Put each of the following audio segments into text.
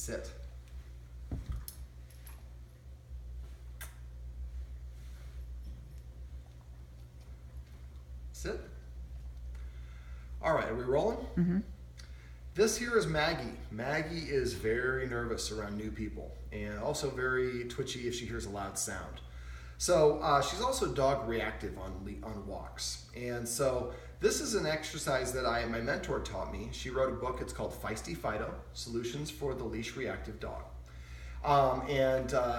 Sit. Sit. All right, are we rolling? Mm-hmm. This here is Maggie. Maggie is very nervous around new people and also very twitchy if she hears a loud sound. So she's also dog reactive on walks. And so this is an exercise that my mentor taught me. She wrote a book, it's called Feisty Fido, Solutions for the Leash Reactive Dog.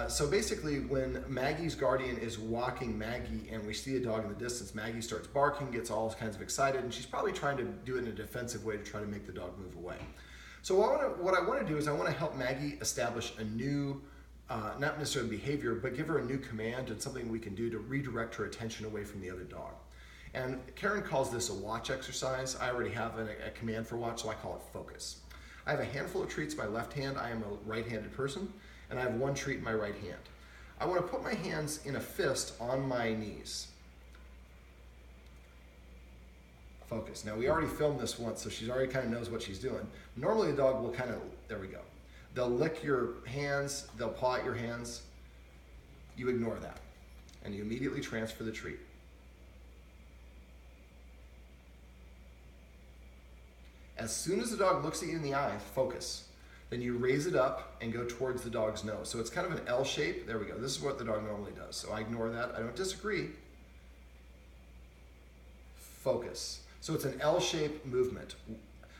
So basically when Maggie's guardian is walking Maggie and we see a dog in the distance, Maggie starts barking, gets all kinds of excited, and she's probably trying to do it in a defensive way to try to make the dog move away. So what I want to do is I want to help Maggie establish a new, not necessarily behavior, but give her a new command and something we can do to redirect her attention away from the other dog. And Karen calls this a watch exercise. I already have a command for watch, so I call it focus. I have a handful of treats in my left hand. I am a right-handed person, and I have one treat in my right hand. I want to put my hands in a fist on my knees. Focus. Now, we already filmed this once, so she already kind of knows what she's doing. Normally, the dog will kind of, there we go. They'll lick your hands, they'll paw at your hands. You ignore that, and you immediately transfer the treat. As soon as the dog looks at you in the eye, focus. Then you raise it up and go towards the dog's nose. So it's kind of an L shape. There we go. This is what the dog normally does. So I ignore that. I don't disagree. Focus. So it's an L-shaped movement.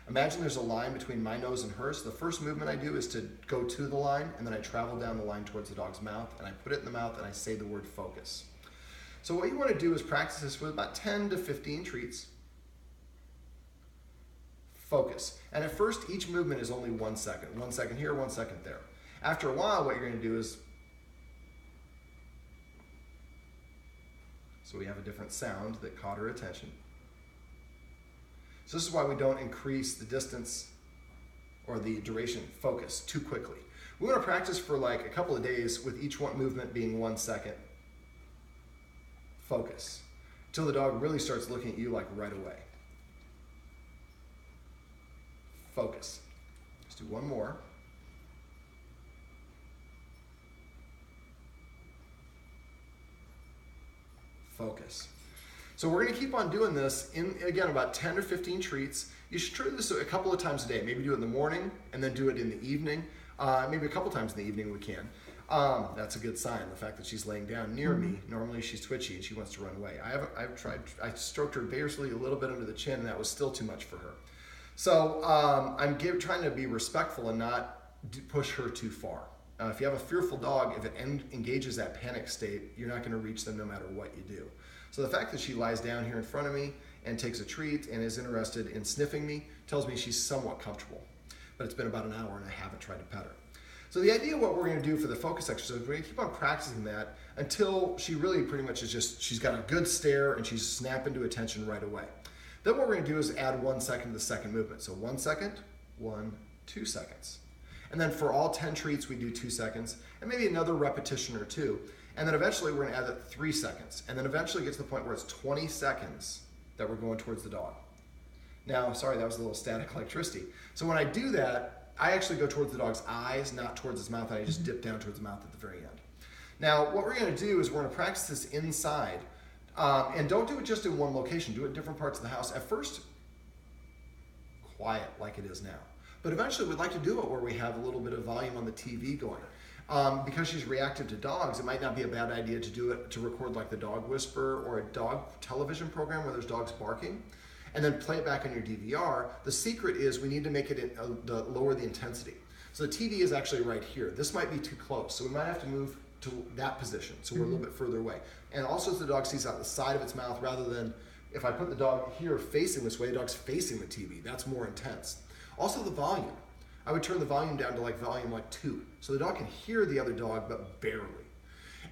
Imagine there's a line between my nose and hers. The first movement I do is to go to the line, and then I travel down the line towards the dog's mouth, and I put it in the mouth, and I say the word focus. So what you want to do is practice this with about 10 to 15 treats. Focus. And at first, each movement is only 1 second. 1 second here, 1 second there. After a while, what you're going to do is, so we have a different sound that caught her attention. So this is why we don't increase the distance or the duration focus too quickly. We want to practice for like a couple of days with each one movement being 1 second. Focus. Until the dog really starts looking at you like right away. Focus. Let's do one more. Focus. So we're going to keep on doing this in, again, about 10 or 15 treats. You should try this a couple of times a day. Maybe do it in the morning and then do it in the evening. Maybe a couple times in the evening we can. That's a good sign, the fact that she's laying down near me. Normally she's twitchy and she wants to run away. I stroked her vigorously a little bit under the chin, and that was still too much for her. So I'm trying to be respectful and not push her too far. If you have a fearful dog, if it engages that panic state, you're not going to reach them no matter what you do. So the fact that she lies down here in front of me and takes a treat and is interested in sniffing me tells me she's somewhat comfortable. But it's been about an hour and I haven't tried to pet her. So the idea of what we're going to do for the focus exercise, we're going to keep on practicing that until she really pretty much is just, she's got a good stare and she's snapping to attention right away. Then what we're going to do is add 1 second to the second movement. So 1 second, 1, 2 seconds. And then for all 10 treats, we do 2 seconds, and maybe another repetition or two. And then eventually we're going to add that 3 seconds. And then eventually get to the point where it's 20 seconds that we're going towards the dog. Now, sorry, that was a little static electricity. So when I do that, I actually go towards the dog's eyes, not towards his mouth, and I just dip down towards the mouth at the very end. Now, what we're going to do is we're going to practice this inside. And don't do it just in one location. Do it in different parts of the house. At first, quiet like it is now. But eventually we'd like to do it where we have a little bit of volume on the TV going. Because she's reactive to dogs, it might not be a bad idea to do it, to record like the dog whisperer or a dog television program where there's dogs barking, and then play it back on your DVR. The secret is we need to make it lower the intensity. So the TV is actually right here. This might be too close, so we might have to move to that position, so we're a little bit further away. And also so the dog sees out the side of its mouth rather than, if I put the dog here facing this way, the dog's facing the TV. That's more intense. Also the volume. I would turn the volume down to like volume like 2, so the dog can hear the other dog, but barely.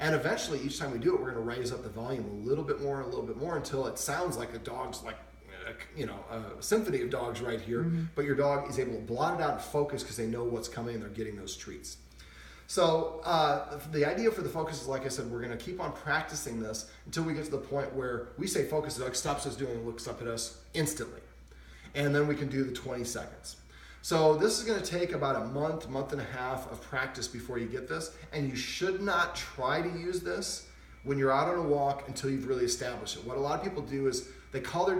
And eventually, each time we do it, we're going to raise up the volume a little bit more until it sounds like the dog's like, a symphony of dogs right here, but your dog is able to blot it out and focus because they know what's coming and they're getting those treats. So the idea for the focus is, like I said, we're going to keep on practicing this until we get to the point where we say focus, the dog stops us doing and looks up at us instantly. And then we can do the 20 seconds. So this is going to take about a month, month and a half of practice before you get this, and you should not try to use this when you're out on a walk until you've really established it. What a lot of people do is they want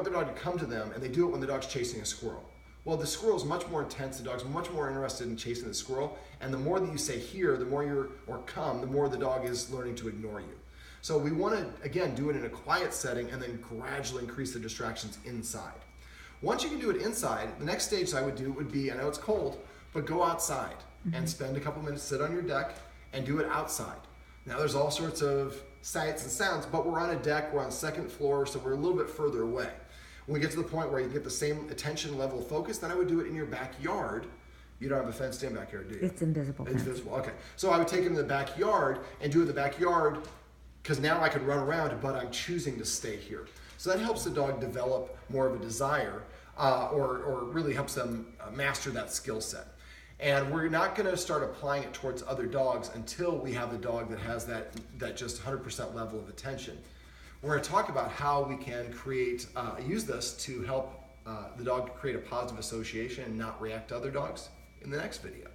their dog to come to them, and they do it when the dog's chasing a squirrel. Well, the squirrel is much more intense. The dog's much more interested in chasing the squirrel, and the more that you say here, the more the more the dog is learning to ignore you. So we want to, again, do it in a quiet setting and then gradually increase the distractions inside. Once you can do it inside, the next stage I would do would be, I know it's cold, but go outside and spend a couple minutes, sit on your deck and do it outside. Now there's all sorts of sights and sounds, but we're on a deck, we're on the second floor, so we're a little bit further away. When we get to the point where you get the same attention level of focus, then I would do it in your backyard. You don't have a fenced-in backyard, do you? It's invisible. It's visible, okay. So I would take him to the backyard and do it in the backyard, because now I could run around, but I'm choosing to stay here. So that helps the dog develop more of a desire, or really helps them master that skill set. And we're not going to start applying it towards other dogs until we have the dog that has that just 100% level of attention. We're going to talk about how we can use this to help the dog create a positive association and not react to other dogs in the next video.